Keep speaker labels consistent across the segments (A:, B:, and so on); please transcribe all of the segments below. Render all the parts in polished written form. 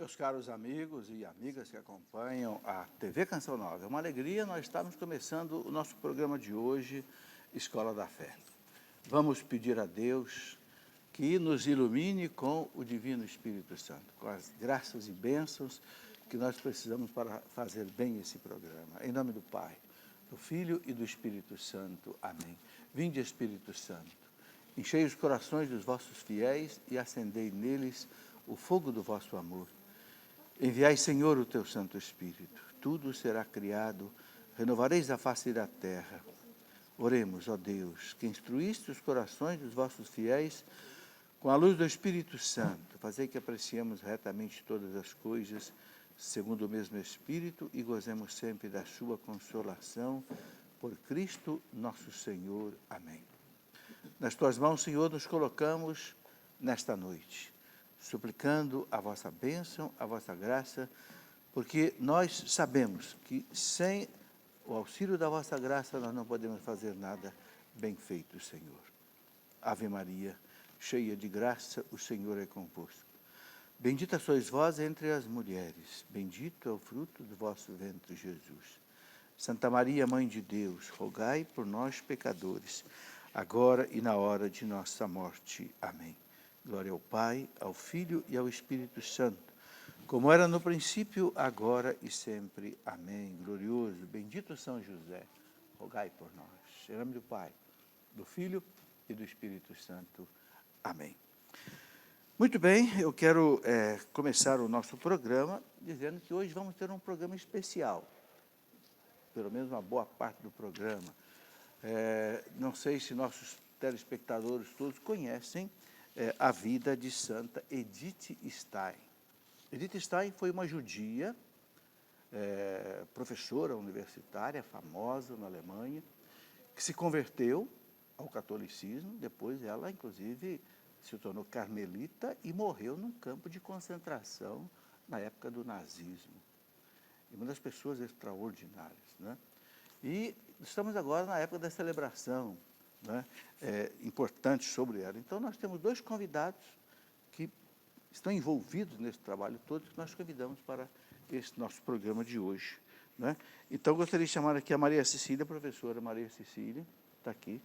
A: Meus caros amigos e amigas que acompanham a TV Canção Nova, é uma alegria nós estarmos começando o nosso programa de hoje, Escola da Fé. Vamos pedir a Deus que nos ilumine com o Divino Espírito Santo, com as graças e bênçãos que nós precisamos para fazer bem esse programa. Em nome do Pai, do Filho e do Espírito Santo. Amém. Vinde, Espírito Santo, enchei os corações dos vossos fiéis e acendei neles o fogo do vosso amor. Enviai, Senhor, o teu Santo Espírito, tudo será criado, renovareis a face da terra. Oremos, ó Deus, que instruíste os corações dos vossos fiéis com a luz do Espírito Santo, fazei que apreciemos retamente todas as coisas, segundo o mesmo Espírito, e gozemos sempre da sua consolação, por Cristo nosso Senhor. Amém. Nas tuas mãos, Senhor, nos colocamos nesta noite, suplicando a vossa bênção, a vossa graça, porque nós sabemos que sem o auxílio da vossa graça nós não podemos fazer nada bem feito, Senhor. Ave Maria, cheia de graça, o Senhor é convosco. Bendita sois vós entre as mulheres, bendito é o fruto do vosso ventre, Jesus. Santa Maria, Mãe de Deus, rogai por nós, pecadores, agora e na hora de nossa morte. Amém. Glória ao Pai, ao Filho e ao Espírito Santo, como era no princípio, agora e sempre. Amém. Glorioso, bendito São José, rogai por nós. Em nome do Pai, do Filho e do Espírito Santo. Amém. Muito bem, eu quero começar o nosso programa dizendo que hoje vamos ter um programa especial, pelo menos uma boa parte do programa. Não sei se nossos telespectadores todos conhecem a vida de Santa Edith Stein. Edith Stein foi uma judia, professora universitária, famosa na Alemanha, que se converteu ao catolicismo. Depois ela, inclusive, se tornou carmelita e morreu num campo de concentração na época do nazismo. E uma das pessoas extraordinárias, né? E estamos agora na época da celebração, né, importante sobre ela. Então, nós temos dois convidados que estão envolvidos nesse trabalho todo, que nós convidamos para esse nosso programa de hoje, né? Então, gostaria de chamar aqui a Maria Cecília, a professora Maria Cecília, está aqui.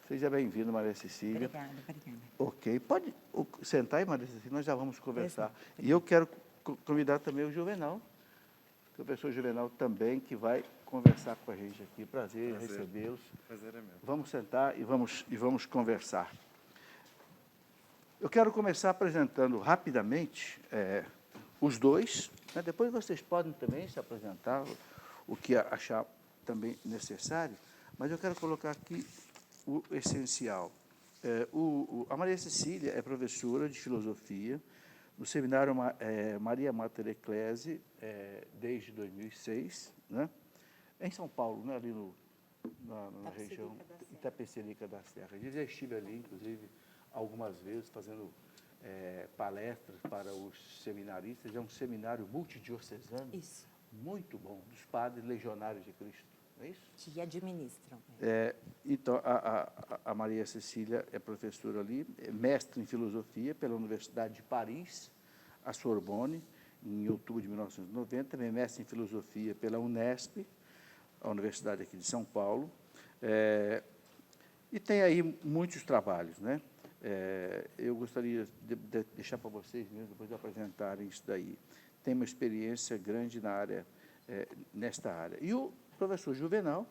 A: Seja bem-vinda, Maria Cecília.
B: Obrigada.
A: Ok, pode sentar aí, Maria Cecília, nós já vamos conversar. E eu quero convidar também o Juvenal, o professor Juvenal também, que vai conversar com a gente aqui. Prazer recebê-los.
C: Prazer é meu.
A: Vamos sentar e vamos conversar. Eu quero começar apresentando rapidamente os dois, né? Depois vocês podem também se apresentar, o que achar também necessário, mas eu quero colocar aqui o essencial. A Maria Cecília é professora de filosofia no seminário Maria Mater Ecclesiae desde 2006, né? Em São Paulo, né? Ali na região Itapecerica da Serra. Eu já estive ali, inclusive, algumas vezes, fazendo palestras para os seminaristas. É um seminário multidiocesano.
B: Isso.
A: Muito bom, dos padres legionários de Cristo, não é isso?
B: Que administram.
A: Então, a Maria Cecília é professora ali, é mestre em filosofia pela Universidade de Paris, a Sorbonne, em outubro de 1990, também mestre em filosofia pela Unesp, a Universidade aqui de São Paulo, e tem aí muitos trabalhos, né? Eu gostaria de deixar para vocês mesmo, depois de apresentarem isso daí. Tem uma experiência grande na área, nesta área. E o professor Juvenal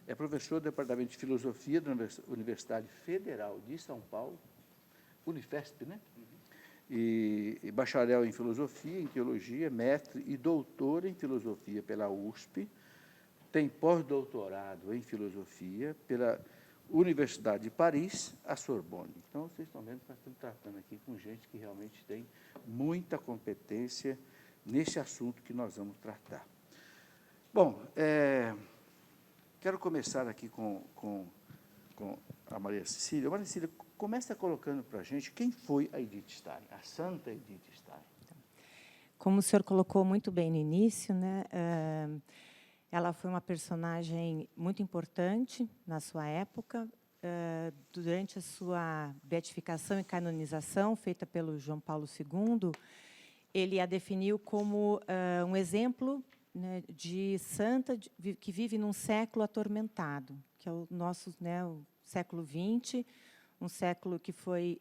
A: é professor do Departamento de Filosofia da Universidade Federal de São Paulo, Unifesp, né? E bacharel em Filosofia, em Teologia, mestre e doutor em Filosofia pela USP, tem pós-doutorado em Filosofia pela Universidade de Paris, a Sorbonne. Então, vocês estão vendo que nós estamos tratando aqui com gente que realmente tem muita competência nesse assunto que nós vamos tratar. Bom, quero começar aqui com a Maria Cecília. Maria Cecília, começa colocando para a gente quem foi a Edith Stein, a Santa Edith Stein.
B: Como o senhor colocou muito bem no início, né? Ela foi uma personagem muito importante na sua época. Durante a sua beatificação e canonização, feita pelo João Paulo II, ele a definiu como um exemplo, né, de santa que vive num século atormentado, que é o nosso, né, o século XX, um século que foi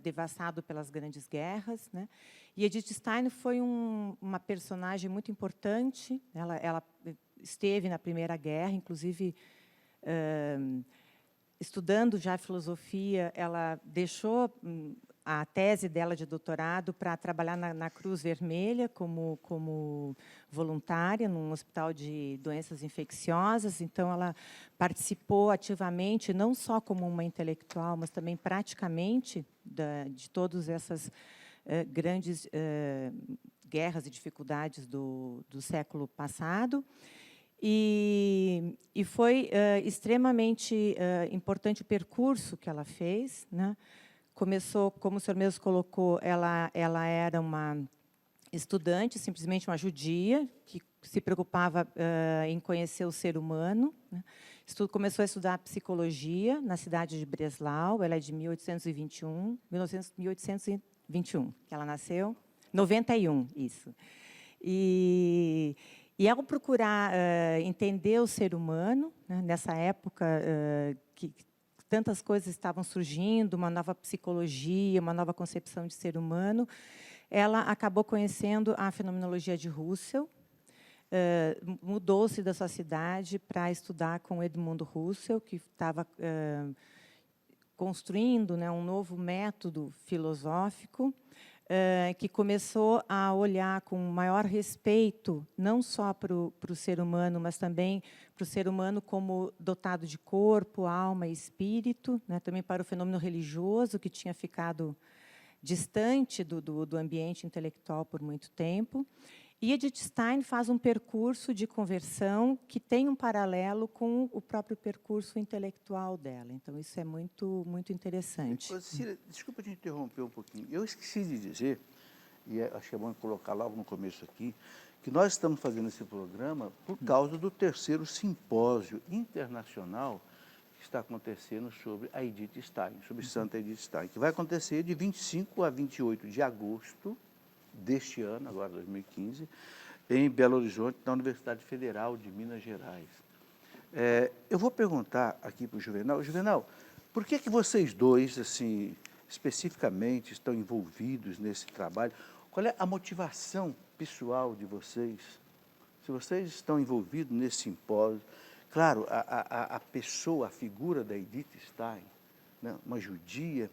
B: devastado pelas grandes guerras, né? E Edith Stein foi uma personagem muito importante. Ela esteve na Primeira Guerra, inclusive estudando já filosofia, ela deixou a tese dela de doutorado para trabalhar na Cruz Vermelha como voluntária num hospital de doenças infecciosas. Então, ela participou ativamente, não só como uma intelectual, mas também praticamente de todas essas grandes guerras e dificuldades do século passado. E foi extremamente importante o percurso que ela fez, né? Começou, como o senhor mesmo colocou, ela era uma estudante, simplesmente uma judia, que se preocupava em conhecer o ser humano, né? Começou a estudar psicologia na cidade de Breslau. Ela é de 1821, que ela nasceu. 91, isso. E ao procurar entender o ser humano, né, nessa época que tantas coisas estavam surgindo, uma nova psicologia, uma nova concepção de ser humano, ela acabou conhecendo a fenomenologia de Husserl, mudou-se da sua cidade para estudar com Edmund Husserl, que estava construindo, né, um novo método filosófico, que começou a olhar com maior respeito, não só para o ser humano, mas também para o ser humano como dotado de corpo, alma e espírito, né, também para o fenômeno religioso, que tinha ficado distante do ambiente intelectual por muito tempo. E Edith Stein faz um percurso de conversão que tem um paralelo com o próprio percurso intelectual dela. Então, isso é muito, muito interessante.
A: Cecília, desculpa te interromper um pouquinho. Eu esqueci de dizer, e acho que é bom colocar logo no começo aqui, que nós estamos fazendo esse programa por causa do 3º simpósio internacional que está acontecendo sobre a Edith Stein, sobre Santa Edith Stein, que vai acontecer de 25 a 28 de agosto deste ano, agora 2015, em Belo Horizonte, na Universidade Federal de Minas Gerais. Eu vou perguntar aqui para o Juvenal. Juvenal, por que vocês dois, assim, especificamente, estão envolvidos nesse trabalho? Qual é a motivação pessoal de vocês? Se vocês estão envolvidos nesse simpósio, claro, a pessoa, a figura da Edith Stein, né, uma judia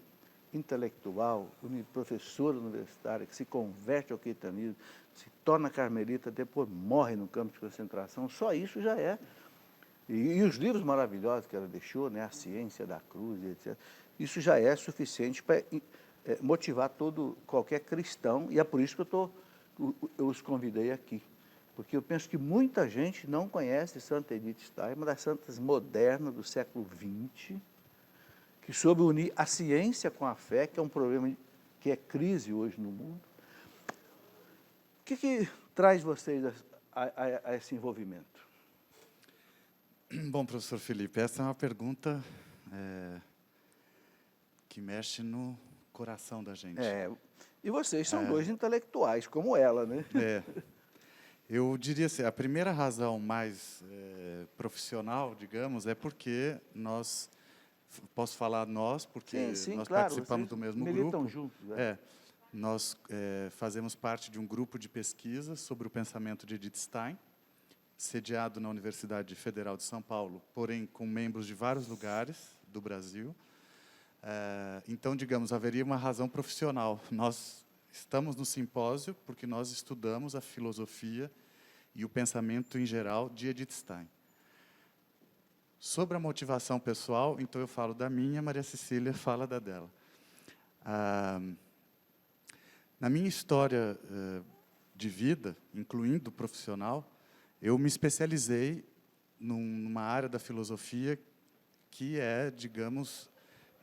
A: intelectual, professora universitária, que se converte ao cristianismo, se torna carmelita, depois morre no campo de concentração, só isso já é. E os livros maravilhosos que ela deixou, né, A Ciência da Cruz, etc., isso já é suficiente para motivar qualquer cristão, e é por isso que eu os convidei aqui. Porque eu penso que muita gente não conhece Santa Edith Stein, uma das santas modernas do século XX, que soube unir a ciência com a fé, que é um problema que é crise hoje no mundo. O que traz vocês a esse envolvimento?
C: Bom, professor Felipe, essa é uma pergunta que mexe no coração da gente.
A: E vocês são dois intelectuais, como ela, né?
C: Eu diria assim, a primeira razão mais profissional, digamos, é porque nós, posso falar nós, porque
A: sim,
C: nós
A: claro,
C: participamos do mesmo
A: militam
C: grupo.
A: Juntos, né?
C: Nós fazemos parte de um grupo de pesquisa sobre o pensamento de Edith Stein, sediado na Universidade Federal de São Paulo, porém com membros de vários lugares do Brasil. Então, digamos, haveria uma razão profissional. Nós estamos no simpósio porque nós estudamos a filosofia e o pensamento em geral de Edith Stein. Sobre a motivação pessoal, então eu falo da minha, Maria Cecília fala da dela. Na minha história de vida, incluindo profissional, eu me especializei numa área da filosofia que é, digamos,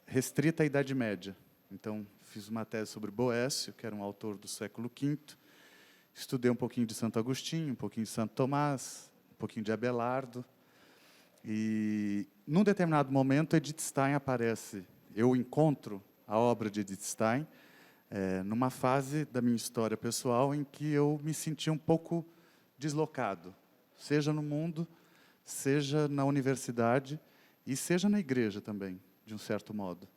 C: restrita à Idade Média. Então, fiz uma tese sobre Boécio, que era um autor do século V, estudei um pouquinho de Santo Agostinho, um pouquinho de Santo Tomás, um pouquinho de Abelardo, e, num determinado momento, Edith Stein aparece. Eu encontro a obra de Edith Stein numa fase da minha história pessoal em que eu me sentia um pouco deslocado, seja no mundo, seja na universidade e seja na igreja também, de um certo modo.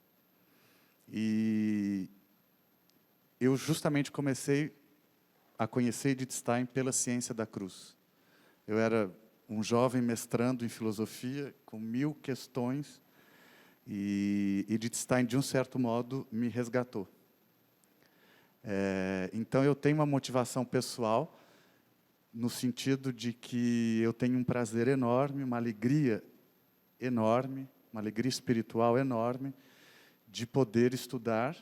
C: E eu justamente comecei a conhecer Edith Stein pela ciência da cruz. Eu era um jovem mestrando em filosofia, com 1000 questões, e Edith Stein, de um certo modo, me resgatou. Então, eu tenho uma motivação pessoal, no sentido de que eu tenho um prazer enorme, uma alegria enorme, uma alegria espiritual enorme, de poder estudar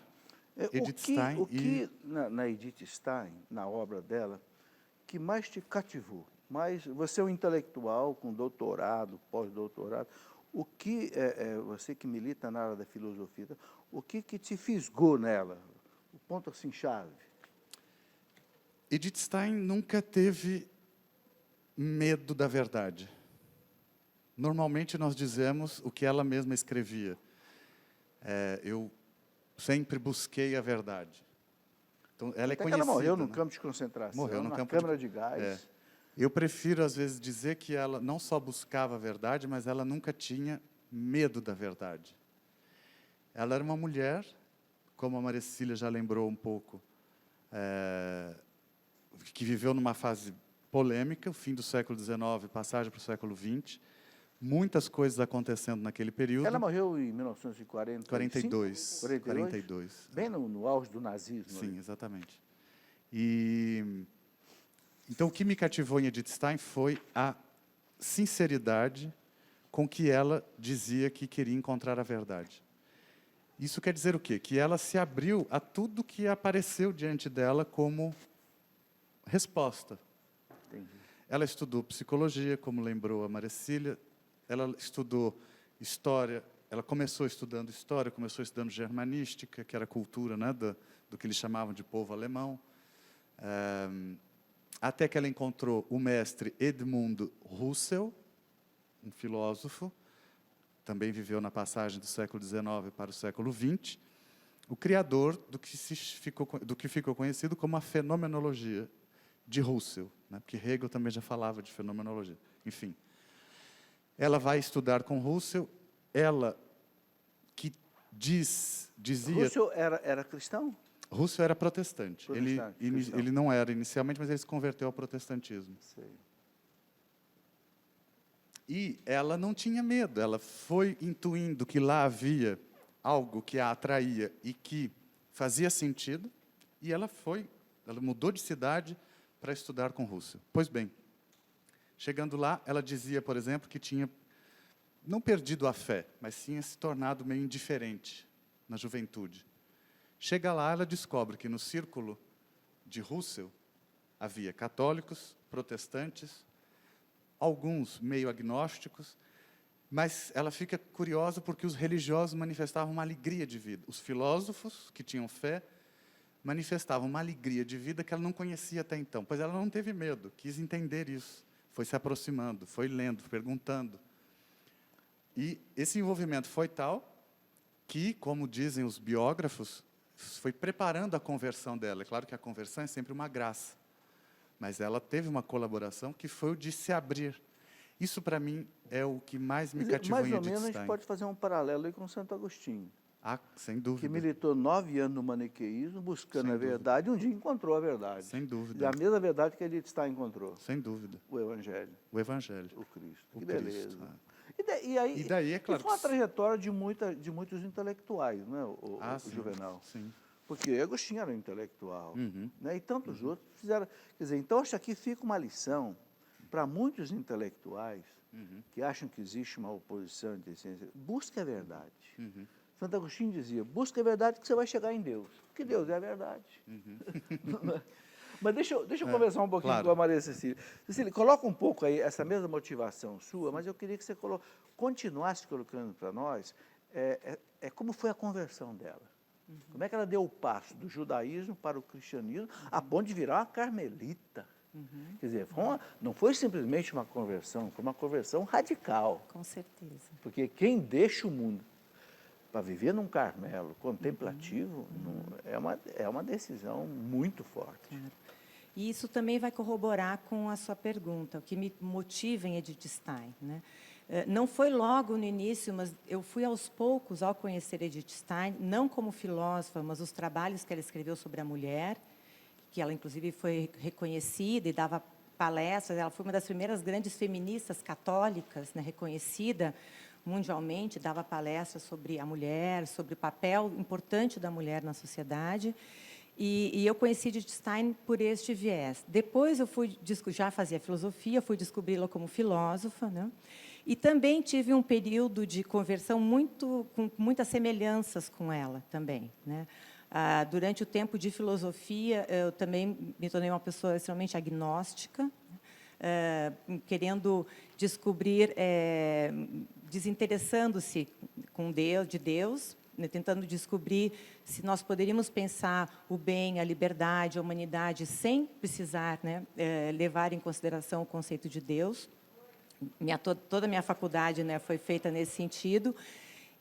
C: Edith Stein.
A: O que na Edith Stein, na obra dela, que mais te cativou? Você é um intelectual com doutorado, pós-doutorado, o que, você que milita na área da filosofia, o que te fisgou nela? O ponto assim chave.
C: Edith Stein nunca teve medo da verdade. Normalmente nós dizemos o que ela mesma escrevia. Eu sempre busquei a verdade. Então, ela é
A: Até
C: conhecida.
A: Que ela morreu
C: né?
A: no campo de concentração,
C: Morreu no
A: na
C: campo
A: câmara de gás.
C: Eu prefiro, às vezes, dizer que ela não só buscava a verdade, mas ela nunca tinha medo da verdade. Ela era uma mulher, como a Maria Cecília já lembrou um pouco, que viveu numa fase polêmica, o fim do século XIX, passagem para o século XX, muitas coisas acontecendo naquele período.
A: Ela morreu em 1942.
C: 42.
A: Bem no auge do nazismo.
C: Sim,
A: ali.
C: exatamente. Então, o que me cativou em Edith Stein foi a sinceridade com que ela dizia que queria encontrar a verdade. Isso quer dizer o quê? Que ela se abriu a tudo que apareceu diante dela como resposta.
A: Entendi.
C: Ela estudou psicologia, como lembrou a Maria Cecília, ela estudou história, ela começou estudando história, começou estudando germanística, que era a cultura, né, do que eles chamavam de povo alemão, até que ela encontrou o mestre Edmund Husserl, um filósofo, também viveu na passagem do século XIX para o século XX, o criador do que ficou conhecido como a fenomenologia de Husserl, né, porque Hegel também já falava de fenomenologia. Enfim, ela vai estudar com Husserl, ela que dizia...
A: Husserl era cristão?
C: Husserl era protestante.
A: Cristão.
C: Ele não era inicialmente, mas ele se converteu ao protestantismo.
A: Sei.
C: E ela não tinha medo, ela foi intuindo que lá havia algo que a atraía e que fazia sentido, e ela mudou de cidade para estudar com Husserl. Pois bem, chegando lá, ela dizia, por exemplo, que tinha não perdido a fé, mas tinha se tornado meio indiferente na juventude. Chega lá, ela descobre que no círculo de Husserl havia católicos, protestantes, alguns meio agnósticos, mas ela fica curiosa porque os religiosos manifestavam uma alegria de vida. Os filósofos, que tinham fé, manifestavam uma alegria de vida que ela não conhecia até então, pois ela não teve medo, quis entender isso, foi se aproximando, foi lendo, perguntando. E esse envolvimento foi tal que, como dizem os biógrafos, foi preparando a conversão dela. É claro que a conversão é sempre uma graça, mas ela teve uma colaboração que foi o de se abrir. Isso, para mim, é o que mais me cativou em Edith Stein.
A: Mais ou menos, a gente pode fazer um paralelo aí com Santo Agostinho.
C: Ah, sem dúvida.
A: Que militou 9 anos no maniqueísmo, buscando a verdade, e um dia encontrou a verdade.
C: Sem dúvida.
A: E a mesma verdade que Edith Stein encontrou.
C: Sem dúvida.
A: O Evangelho.
C: O Evangelho.
A: O Cristo.
C: O
A: Que
C: Cristo,
A: beleza.
C: E daí, é claro...
A: E foi uma trajetória de muitos intelectuais, né, o
C: sim,
A: Juvenal.
C: Sim.
A: Porque Agostinho era um intelectual,
C: Uhum.
A: né, e tantos outros fizeram... Quer dizer, então, acho que aqui fica uma lição para muitos intelectuais que acham que existe uma oposição entre ciência. Busque a verdade. Santo Agostinho dizia, busque a verdade que você vai chegar em Deus. Porque Deus é a verdade. Mas deixa eu conversar um pouquinho com a Maria Cecília. Cecília, coloca um pouco aí essa mesma motivação sua, mas eu queria que você continuasse colocando para nós como foi a conversão dela. Como é que ela deu o passo do judaísmo para o cristianismo, a ponto de virar uma carmelita. Quer dizer, não foi simplesmente uma conversão, foi uma conversão radical.
B: Com certeza.
A: Porque quem deixa o mundo para viver num Carmelo contemplativo, é uma decisão muito forte.
B: Claro. E isso também vai corroborar com a sua pergunta, o que me motiva em Edith Stein, né? Não foi logo no início, mas eu fui aos poucos ao conhecer Edith Stein, não como filósofa, mas os trabalhos que ela escreveu sobre a mulher, que ela, inclusive, foi reconhecida e dava palestras. Ela foi uma das primeiras grandes feministas católicas, né, reconhecida mundialmente, dava palestras sobre a mulher, sobre o papel importante da mulher na sociedade. E eu conheci Edith Stein por este viés. Depois eu fui já fazia filosofia, fui descobri-la como filósofa, né? E também tive um período de conversão com muitas semelhanças com ela também, né? Durante o tempo de filosofia, eu também me tornei uma pessoa extremamente agnóstica, querendo descobrir, desinteressando-se de Deus, né, tentando descobrir se nós poderíamos pensar o bem, a liberdade, a humanidade, sem precisar, né, levar em consideração o conceito de Deus. Toda a minha faculdade, né, foi feita nesse sentido.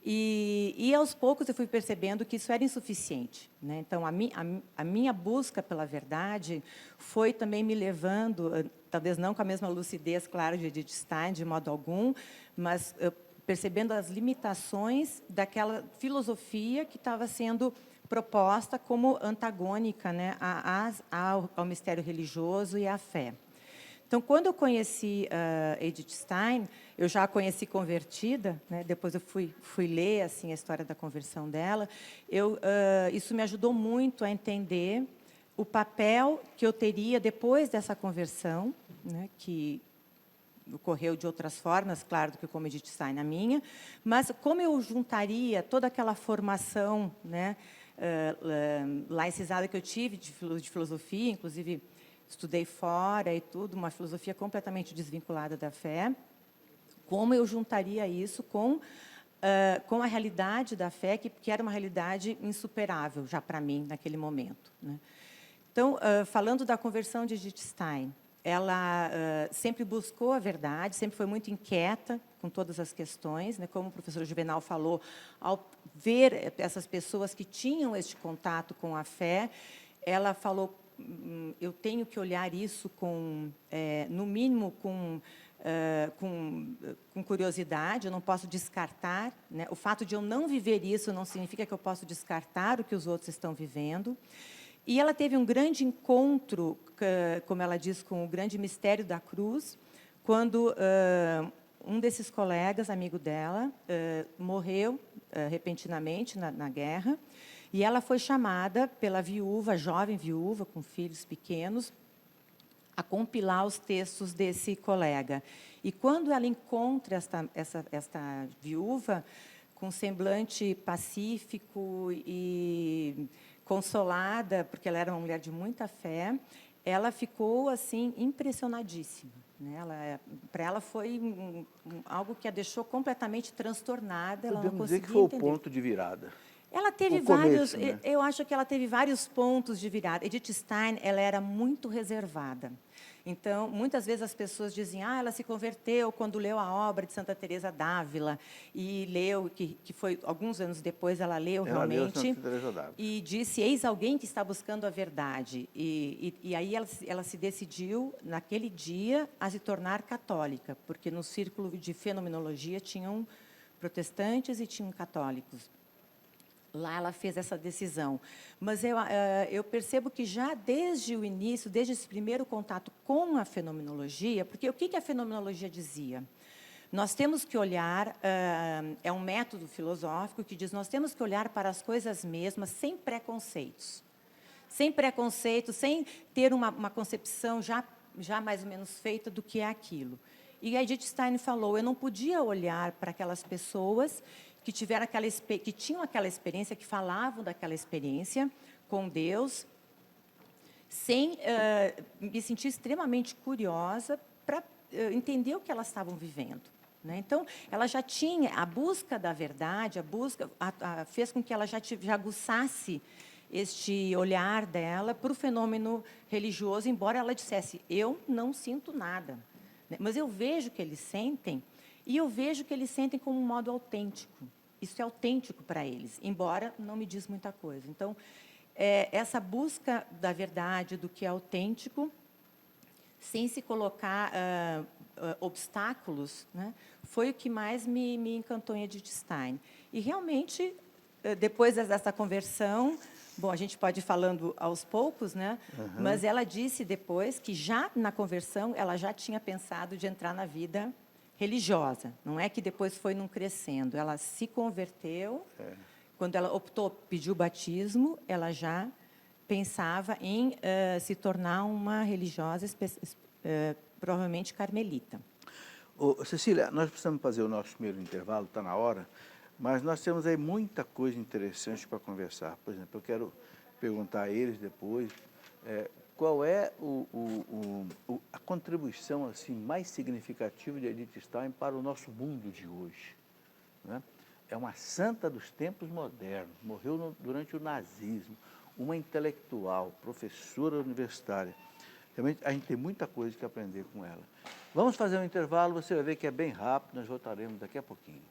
B: E, aos poucos, eu fui percebendo que isso era insuficiente, né? Então, a minha busca pela verdade foi também me levando, talvez não com a mesma lucidez, claro, de Edith Stein, de modo algum, mas percebendo as limitações daquela filosofia que estava sendo proposta como antagônica, né, ao mistério religioso e à fé. Então, quando eu conheci Edith Stein, eu já a conheci convertida, né? Depois eu fui ler assim a história da conversão dela. Isso me ajudou muito a entender o papel que eu teria depois dessa conversão, né? Que ocorreu de outras formas, claro, do que como Edith Stein na minha, mas como eu juntaria toda aquela formação, né? Laicizada que eu tive de filosofia, inclusive estudei fora e tudo, uma filosofia completamente desvinculada da fé. Como eu juntaria isso com a realidade da fé, que era uma realidade insuperável já para mim naquele momento, né? Então, falando da conversão de Edith Stein, ela sempre buscou a verdade, sempre foi muito inquieta com todas as questões, né? Como o professor Juvenal falou, ao ver essas pessoas que tinham este contato com a fé, ela falou: eu tenho que olhar isso no mínimo, com curiosidade, eu não posso descartar, né? O fato de eu não viver isso não significa que eu posso descartar o que os outros estão vivendo. E ela teve um grande encontro, como ela diz, com o grande mistério da cruz, quando um desses colegas, amigo dela, morreu repentinamente na guerra. E ela foi chamada pela viúva, jovem viúva, com filhos pequenos, a compilar os textos desse colega. E quando ela encontra esta viúva, com semblante pacífico e consolada, porque ela era uma mulher de muita fé, ela ficou assim impressionadíssima, né? Para ela foi algo que a deixou completamente transtornada. Ela
A: Podemos
B: não
A: dizer que
B: conseguia
A: foi
B: entender.
A: o ponto de virada.
B: Ela teve
A: começo, né?
B: Eu acho que ela teve vários pontos de virada. Edith Stein, ela era muito reservada. Então, muitas vezes as pessoas dizem: ela se converteu quando leu a obra de Santa Teresa d'Ávila, e leu, que foi alguns anos depois, ela leu realmente,
A: Santa Teresa d'Ávila,
B: e disse: eis alguém que está buscando a verdade. E aí ela se decidiu, naquele dia, a se tornar católica, porque no círculo de fenomenologia tinham protestantes e tinham católicos. Lá ela fez essa decisão. Mas eu percebo que já desde o início, desde esse primeiro contato com a fenomenologia, porque o que a fenomenologia dizia? Nós temos que olhar, é um método filosófico que diz, nós temos que olhar para as coisas mesmas sem preconceitos. Sem preconceitos, sem ter uma concepção já mais ou menos feita do que é aquilo. E a Edith Stein falou: eu não podia olhar para aquelas pessoas que tinham aquela experiência, que falavam daquela experiência com Deus, sem me sentir extremamente curiosa para entender o que elas estavam vivendo, né? Então, ela já tinha a busca da verdade, fez com que ela já aguçasse este olhar dela para o fenômeno religioso, embora ela dissesse: eu não sinto nada, né? Mas eu vejo que eles sentem, e eu vejo que eles sentem como um modo autêntico. isso é autêntico para eles, embora não me diz muita coisa. Então, essa busca da verdade, do que é autêntico, sem se colocar obstáculos, né, foi o que mais me encantou em Edith Stein. E, realmente, depois dessa conversão, bom, a gente pode ir falando aos poucos, né? Mas ela disse depois que, já na conversão, ela já tinha pensado de entrar na vida religiosa. Não é que depois foi num crescendo. Ela se converteu. Quando ela optou, pediu o batismo, ela já pensava em se tornar uma religiosa, provavelmente carmelita.
A: Ô, Cecília, nós precisamos fazer o nosso primeiro intervalo, está na hora, mas nós temos aí muita coisa interessante para conversar. Por exemplo, eu quero perguntar a eles depois qual é a contribuição assim, mais significativa de Edith Stein para o nosso mundo de hoje, né? É uma santa dos tempos modernos, morreu durante o nazismo, uma intelectual, professora universitária. Realmente, a gente tem muita coisa que aprender com ela. Vamos fazer um intervalo, você vai ver que é bem rápido, nós voltaremos daqui a pouquinho.